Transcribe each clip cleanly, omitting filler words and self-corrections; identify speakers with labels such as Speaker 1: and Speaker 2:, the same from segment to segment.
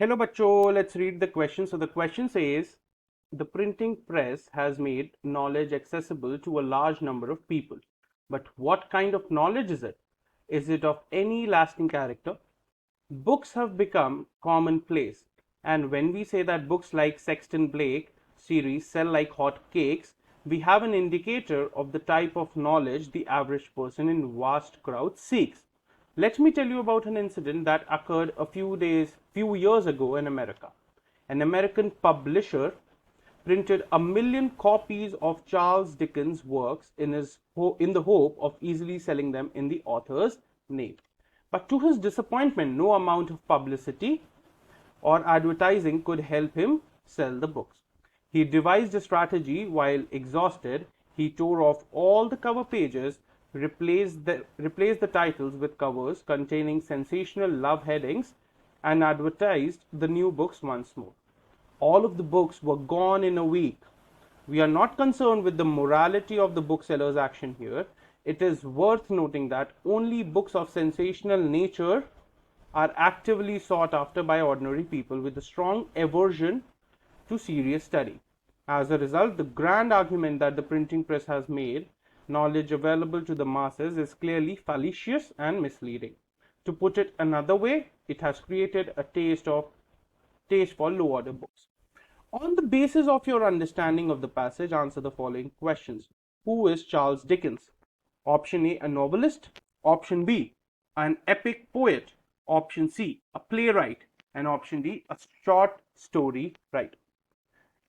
Speaker 1: Hello, bachcho. Let's read the question. So the question says, the printing press has made knowledge accessible to a large number of people. But what kind of knowledge is it? Is it of any lasting character? Books have become commonplace. And when we say that books like Sexton Blake series sell like hot cakes, we have an indicator of the type of knowledge the average person in vast crowds seeks. Let me tell you about an incident that occurred few years ago in America. An American publisher printed 1 million copies of Charles Dickens' works in the hope of easily selling them in the author's name. But to his disappointment, no amount of publicity or advertising could help him sell the books. He devised a strategy. While exhausted, he tore off all the cover pages, replaced the titles with covers containing sensational love headings, and advertised the new books once more. All of the books were gone in a week. We are not concerned with the morality of the bookseller's action here. It is worth noting that only books of sensational nature are actively sought after by ordinary people with a strong aversion to serious study. As a result, the grand argument that the printing press has made knowledge available to the masses is clearly fallacious and misleading. To put it another way, it has created a taste for low order books. On the basis of your understanding of the passage, answer the following questions. Who is Charles Dickens? Option A, a novelist. Option B, an epic poet. Option C, a playwright. And option D, a short story writer.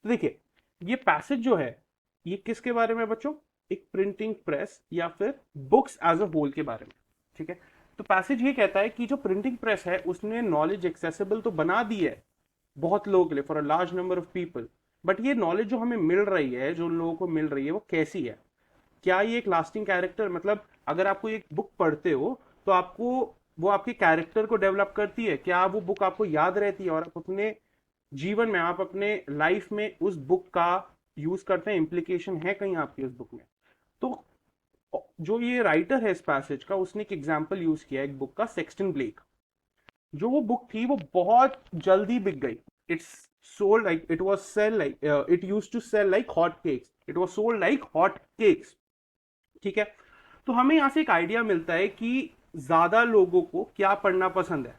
Speaker 1: तो देखिए, ये passage जो है, ये किसके बारे में बच्चों? एक प्रिंटिंग प्रेस या फिर बुक्स एज अ होल के बारे में। ठीक है, तो पैसेज ये कहता है कि जो प्रिंटिंग प्रेस है उसने नॉलेज एक्सेसिबल तो बना दी है बहुत लोगों के लिए, for a large number of people, but ये नॉलेज जो हमें मिल रही है, जो लोगों को मिल रही है, वो कैसी है? क्या ये एक लास्टिंग कैरेक्टर, मतलब अगर आपको एक बुक पढ़ते हो तो आपको वो आपके कैरेक्टर को डेवलप करती है? क्या वो बुक आपको याद रहती है और आप अपने जीवन में, आप अपने लाइफ में उस बुक का यूज करते हैं? इंप्लीकेशन है कहीं आपकी उस बुक में? तो जो ये राइटर है इस पैसेज का, उसने एक एग्जाम्पल यूज किया एक बुक का, सेक्सटन ब्लेक। जो वो बुक थी वो बहुत जल्दी बिक गई। It's sold like it was sell like it use to sell like hot cakes, it was sold like hot cakes. ठीक है, तो हमें यहां से एक आइडिया मिलता है कि ज्यादा लोगों को क्या पढ़ना पसंद है।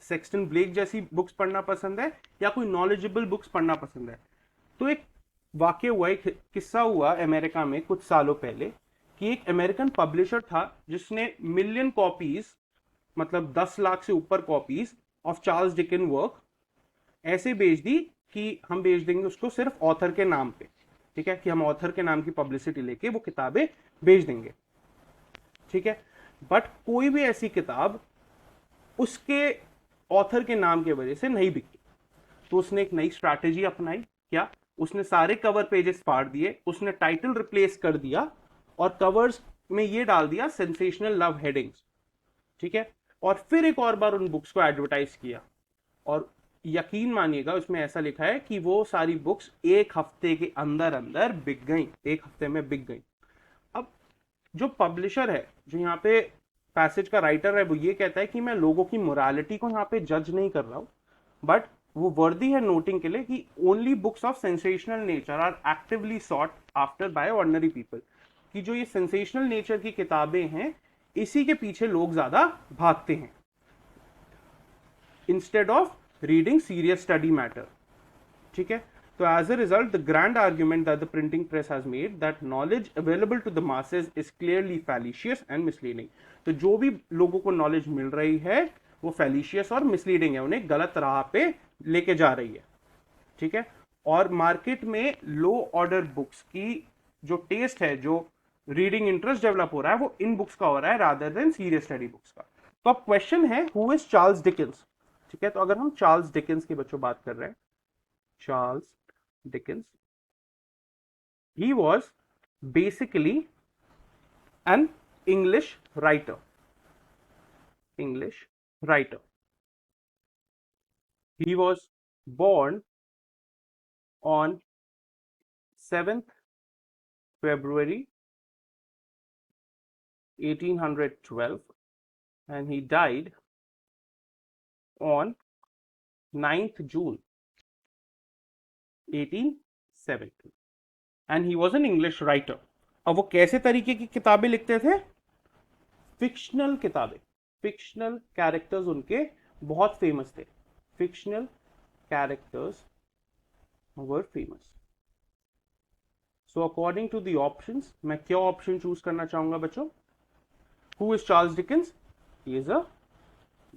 Speaker 1: सेक्सटन ब्लेक जैसी बुक्स पढ़ना पसंद है या कोई नॉलेजेबल बुक्स पढ़ना पसंद है? तो एक वाक्य हुआ, एक किस्सा हुआ अमेरिका में कुछ सालों पहले कि एक अमेरिकन पब्लिशर था जिसने मिलियन कॉपीज, मतलब 10 लाख से ऊपर copies of Charles Dickens work ऐसे बेच दी कि हम बेच देंगे उसको सिर्फ ऑथर के नाम पे। ठीक है, कि हम ऑथर के नाम की पब्लिसिटी लेके वो किताबें बेच देंगे। ठीक है, बट कोई भी ऐसी किताब उसके ऑथर के नाम की वजह से नहीं बिकी। तो उसने एक नई स्ट्रैटेजी अपनाई। क्या? उसने सारे कवर पेजेस फाड़ दिए, उसने टाइटल रिप्लेस कर दिया और कवर्स में ये डाल दिया सेंसेशनल लव हेडिंग्स। ठीक है, और फिर एक और बार उन बुक्स को एडवर्टाइज किया, और यकीन मानिएगा उसमें ऐसा लिखा है कि वो सारी बुक्स एक हफ्ते के अंदर अंदर बिक गई, एक हफ्ते में बिक गई। अब जो पब्लिशर है, जो यहाँ पे पैसेज का राइटर है, वो ये कहता है कि मैं लोगों की मोरालिटी को यहाँ पे जज नहीं कर रहा हूं, बट वो वर्दी है नोटिंग के लिए कि only books of sensational nature are actively sought after by ordinary people. कि जो ये सेंसेशनल नेचर की किताबें हैं, इसी के पीछे लोग ज्यादा भागते हैं instead of reading serious study matter. ठीक है, तो as a result the grand argument that the printing press has made that knowledge available to the masses is clearly fallacious and misleading. तो जो भी लोगों को नॉलेज मिल रही है वो फैलिशियस और मिसलीडिंग है, उन्हें गलत राह पे लेके जा रही है। ठीक है, और मार्केट में लो ऑर्डर बुक्स की जो टेस्ट है, जो रीडिंग इंटरेस्ट डेवलप हो रहा है, वो इन बुक्स का हो रहा है rather than serious study books का। तो अब क्वेश्चन है, हु इज चार्ल्स डिकेंस? ठीक है, तो अगर हम चार्ल्स डिकेंस की बच्चों बात कर रहे हैं, Charles Dickens. He was basically an English writer. English writer. He was born on 7th February 1812 and he died on 9th June 1870 and he was an English writer. अब वो कैसे तरीके की किताबें लिखते थे? फिक्शनल किताबें, फिक्शनल कैरेक्टर्स उनके बहुत फेमस थे. Fictional characters were famous. So according to the options, मैं क्या ऑप्शन चूज करना चाहूंगा बच्चों? Who is Charles Dickens? He is a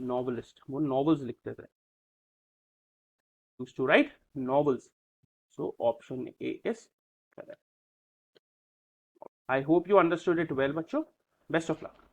Speaker 1: novelist. वो नॉवेल्स लिखते थे. used to write novels. So option A is correct. I hope you understood it well, बच्चों. Best of luck.